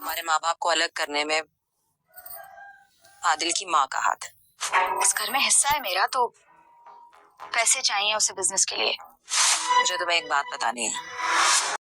हमारे माँ बाप को अलग करने में आदिल की माँ का हाथ। इस घर में हिस्सा है मेरा, तो पैसे चाहिए उसे बिजनेस के लिए। मुझे तुम्हें एक बात बतानी है।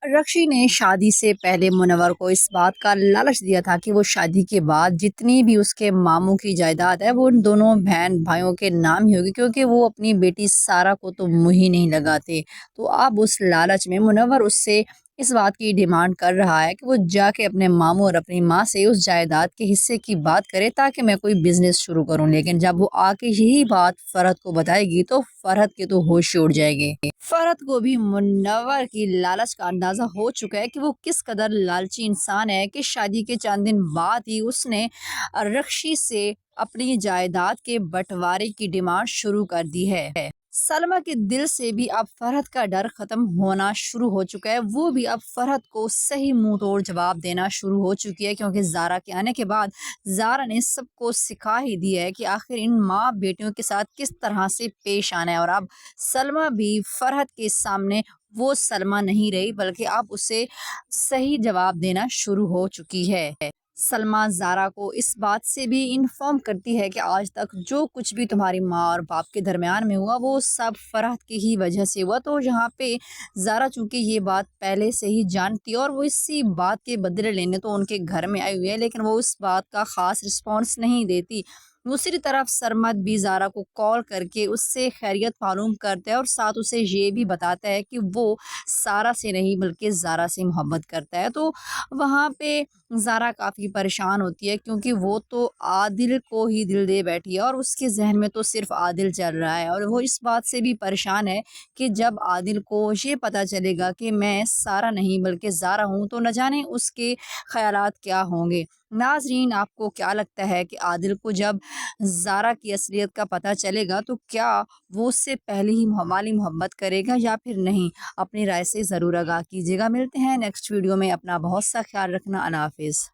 रक्षी ने शादी से पहले मुनव्वर को इस बात का लालच दिया था कि वो शादी के बाद जितनी भी उसके मामू की जायदाद है वो उन दोनों बहन भाइयों के नाम ही होगी, क्योंकि वो अपनी बेटी सारा को तो मुँह ही नहीं लगाते। तो अब उस लालच में मुनव्वर उससे इस बात की डिमांड कर रहा है कि वो जाके अपने मामू और अपनी माँ से उस जायदाद के हिस्से की बात करे ताकि मैं कोई बिजनेस शुरू करूं। लेकिन जब वो आके यही बात फरहत को बताएगी तो फरहत के तो होश उड़ जाएंगे। फरहत को भी मुनव्वर की लालच का अंदाजा हो चुका है कि वो किस कदर लालची इंसान है कि शादी के चंद दिन बाद ही उसने रक्षी से अपनी जायदाद के बंटवारे की डिमांड शुरू कर दी है। सलमा के दिल से भी अब फरहत का डर खत्म होना शुरू हो चुका है। वो भी अब फरहत को सही मुंह तोड़ जवाब देना शुरू हो चुकी है, क्योंकि ज़ारा के आने के बाद ज़ारा ने सबको सिखा ही दिया है कि आखिर इन माँ बेटियों के साथ किस तरह से पेश आना है। और अब सलमा भी फरहत के सामने वो सलमा नहीं रही, बल्कि अब उसे सही जवाब देना शुरू हो चुकी है। सलमा ज़ारा को इस बात से भी इन्फॉर्म करती है कि आज तक जो कुछ भी तुम्हारी माँ और बाप के दरमियान में हुआ वो सब फरहत की ही वजह से हुआ। तो यहाँ पे ज़ारा चूँकि ये बात पहले से ही जानती है और वो इसी बात के बदले लेने तो उनके घर में आई हुई है, लेकिन वो उस बात का ख़ास रिस्पॉन्स नहीं देती। दूसरी तरफ सरमद भी ज़ारा को कॉल करके उससे खैरियत मालूम करता है और साथ उसे ये भी बताता है कि वो सारा से नहीं बल्कि ज़ारा से मोहब्बत करता है। तो वहाँ पे ज़ारा काफ़ी परेशान होती है, क्योंकि वो तो आदिल को ही दिल दे बैठी है और उसके जहन में तो सिर्फ आदिल चल रहा है। और वो इस बात से भी परेशान है कि जब आदिल को ये पता चलेगा कि मैं सारा नहीं बल्कि ज़ारा हूँ तो न जाने उसके ख़यालात क्या होंगे। नाजरीन, आपको क्या लगता है कि आदिल को जब ज़ारा की असलियत का पता चलेगा तो क्या वो उससे पहले ही माली मोहब्बत करेगा या फिर नहीं? अपनी राय से ज़रूर आगाह कीजिएगा। मिलते हैं नेक्स्ट वीडियो में। अपना बहुत सा ख्याल रखना। अल्लाह हाफिज़।